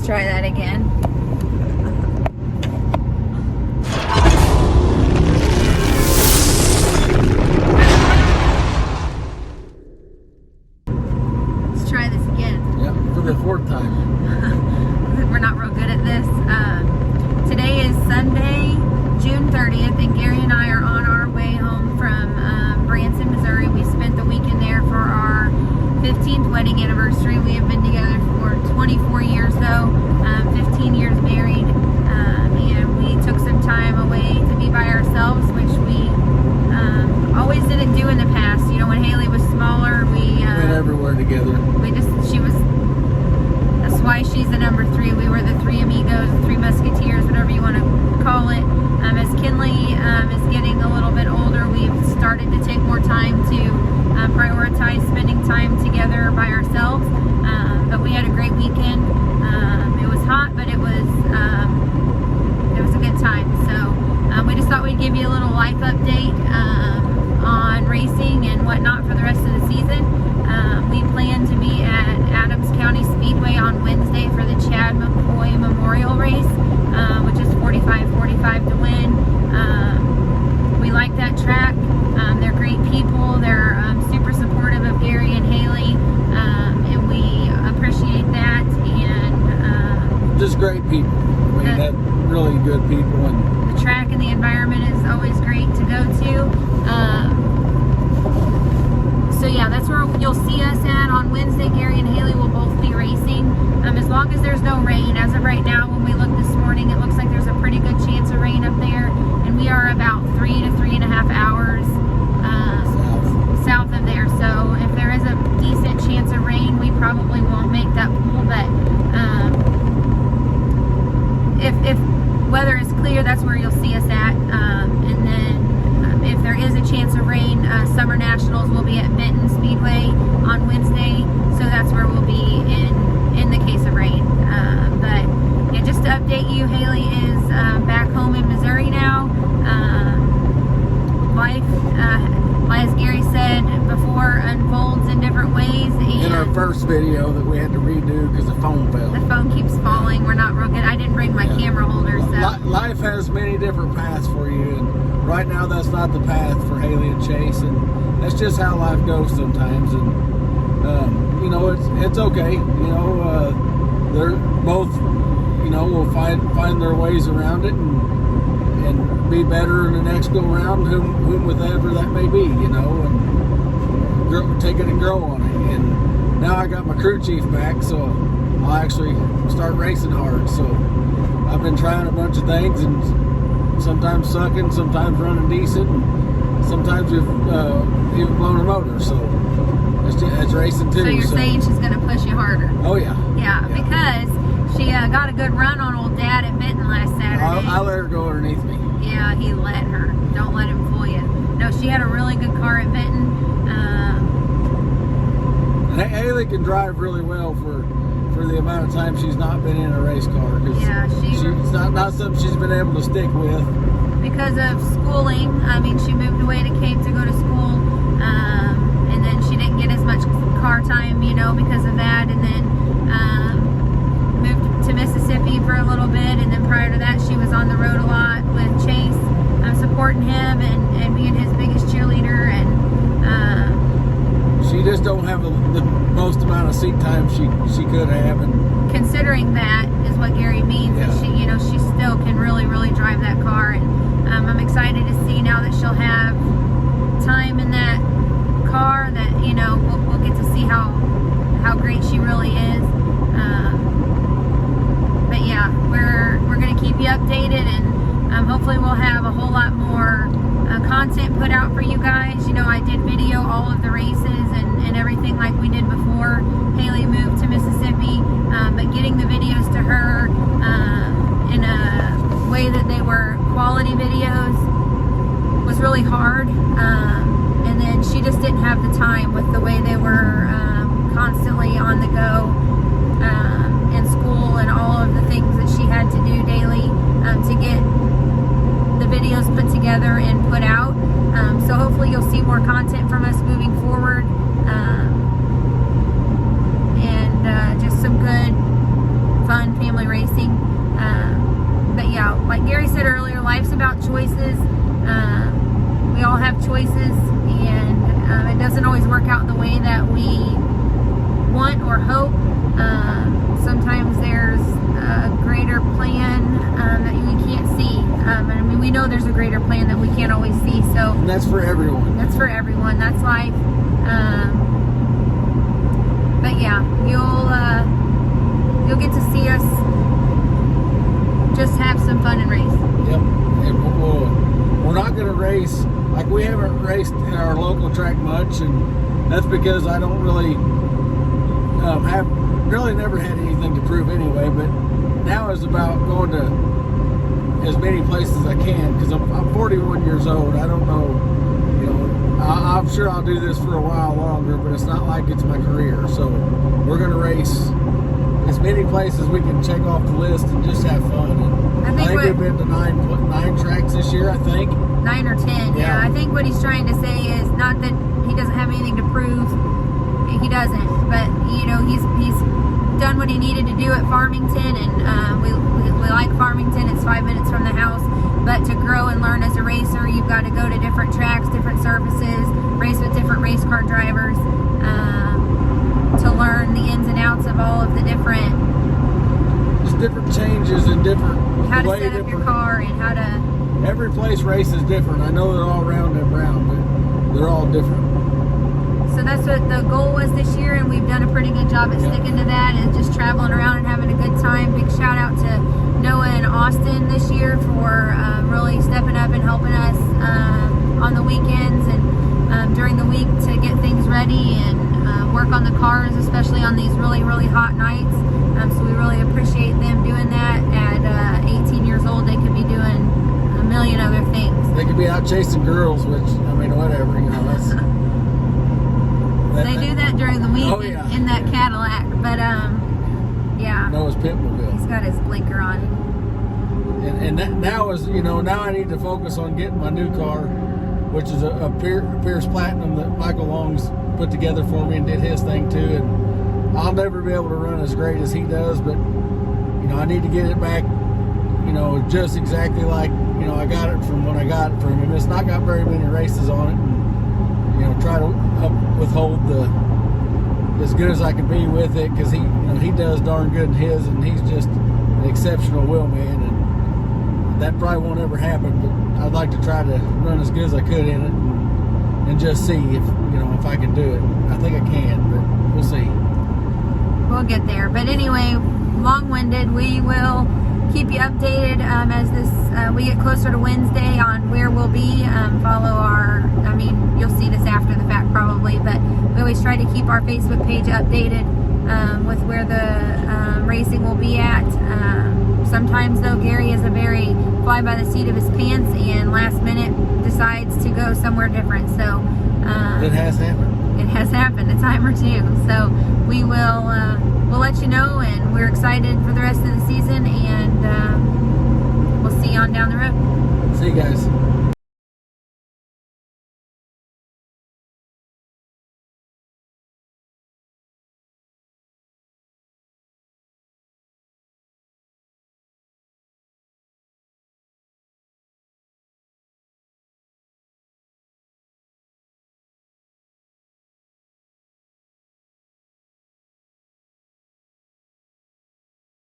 Let's try that again. Let's try this again. Yep, for the fourth time. We're not real good at this. Today is Sunday, June 30th, and Gary and I are on our way home from Branson, Missouri. We spent the weekend there for our 15th wedding anniversary. We have been together for 24 years though, 15 years married, and we took some time away to be by ourselves, which we always didn't do in the past. You know, when Haley was smaller, we went everywhere together. That's why she's the number 3. We were the 3 amigos, the 3 musketeers, whatever you want to call it. As Kinley is getting a little bit older, we've started to take more time to prioritize spending time together by ourselves. But we had a great weekend. It was hot, but it was a good time. So we just thought we'd give you a little life update on racing and whatnot for the rest of the season. We plan to be at Adams County Speedway on Wednesday for the Chad McCoy Memorial Race, which is 45-45 to win. We like that track. They're great people. They're super supportive of Gary and Haley, and we appreciate that. And just great people. I mean, that really good people. And the track and the environment is always great to go to. So yeah, that's where you'll see us at on Wednesday. Gary and Haley will both be racing, as long as there's no rain. As of right now, when we looked this morning, it looks like there's a pretty good chance of rain up there, and we are about 3 to 3.5 hours south of there. So if there is a decent chance of rain, we probably won't make that pool. But if weather is clear, that's where you'll see us at. And then if there is a chance of rain, Summer Nationals will be at Benton Speedway on Wednesday, so that's where we'll be in the case of rain. But yeah, just to update you, Haley is back home in Missouri now. Life, as Gary said before, unfolds in different ways. And in our first video that we had to redo because the phone fell. The phone keeps falling. We're not real good. I didn't bring my camera holder, so life has many different paths for you, and right now that's not the path for Haley and Chase, and that's just how life goes sometimes. And you know, it's okay. You know, they're both, you know, will find their ways around it and be better in the next go round, whomever that may be. You know, and take it and grow on it. And now I got my crew chief back, so I'll actually start racing hard. So I've been trying a bunch of things, and sometimes sucking, sometimes running decent, and sometimes we've even blown a motor. So it's racing too. So you're saying she's going to push you harder? Oh yeah. Yeah, because she got a good run on old Dad at Benton last Saturday. I let her go underneath me. Yeah, he let her. Don't let him fool you. No, she had a really good car at Benton. And Haley can drive really well for the amount of time she's not been in a race car. Yeah, she's not something she's been able to stick with. Because of schooling. I mean, she moved away to Cape to go to school, and then she didn't get as much car time, you know, because of that. And then moved to Mississippi for a little bit, and then prior to that, she was on the road a lot with Chase, supporting him and being his biggest cheerleader. And she just don't have the most amount of seat time she could have. And considering that is what Gary means. Yeah. That she, you know, she still can really drive that car, and I'm excited to see now that she'll have time in that car that, you know, we'll get to see how great she really is. But yeah, we're going to keep you updated, and hopefully we'll have a whole lot more content put out for you guys. You know, I did video all of the races and everything like we did before Haley moved to Mississippi, but getting the videos to her in a way that they were quality videos was really hard. And then she just didn't have the time with the way they were constantly on the go in school and all of the things that she had to do daily to get the videos put together and put out. So hopefully you'll see more content from us moving forward, and just some good fun family work out the way that we want or hope. Sometimes there's a greater plan that we can't see. I mean, we know there's a greater plan that we can't always see. So And that's for everyone. that's for everyone. That's life. But yeah, you'll get to see us just have some fun and race. Yep. And we're not going to race, like we haven't raced in our local track much, and that's because I don't really have never had anything to prove anyway. But now is about going to as many places as I can, because I'm 41 years old. I don't know, you know, I'm sure I'll do this for a while longer, but it's not like it's my career. So we're going to race as many places we can check off the list and just have fun. And I think we've been to nine tracks this year, I think. 9 or 10, yeah. I think what he's trying to say is not that he doesn't have anything to prove. He doesn't, but you know, he's done what he needed to do at Farmington, and we like Farmington. It's 5 minutes from the house. But to grow and learn as a racer, you've got to go to different tracks, different surfaces, race with different race car drivers, to learn the ins and outs of all of the different changes and different how to set up your car and how to. Every place races different. I know they're all round and round, but they're all different. So that's what the goal was this year, and we've done a pretty good job at sticking to that and just traveling around and having a good time. Big shout out to Noah and Austin this year for really stepping up and helping us on the weekends and during the week to get things ready and work on the cars, especially on these really, really hot nights. So we really appreciate them doing that. At 18 years old, they could be doing a million other things. They could be out chasing girls, which, I mean, whatever, you know, that's... They do that during the week in that Cadillac, but yeah. Noah's Pitmobile. He's got his blinker on. And that, now is, you know, now I need to focus on getting my new car, which is a Pierce Platinum that Michael Long's put together for me and did his thing too. And I'll never be able to run as great as he does, but you know, I need to get it back, you know, just exactly like, you know, I got it from when I got it from him. It's not got very many races on it. And, you know, try to withhold as good as I can be with it, because he, you know, he does darn good in his, and he's just an exceptional wheelman, and that probably won't ever happen. But I'd like to try to run as good as I could in it, and just see if, you know, if I can do it. I think I can, but we'll see. We'll get there. But anyway, long-winded. We will keep you updated as we get closer to Wednesday on where we'll be. Follow our, I mean, you'll see this after the fact probably, but we always try to keep our Facebook page updated with where the racing will be at. Sometimes though, Gary is a very fly by the seat of his pants and last minute decides to go somewhere different. So it has happened. It has happened a time or two. So we will we'll let you know, and we're excited for the rest of the season, and we'll see you on down the road. See you guys.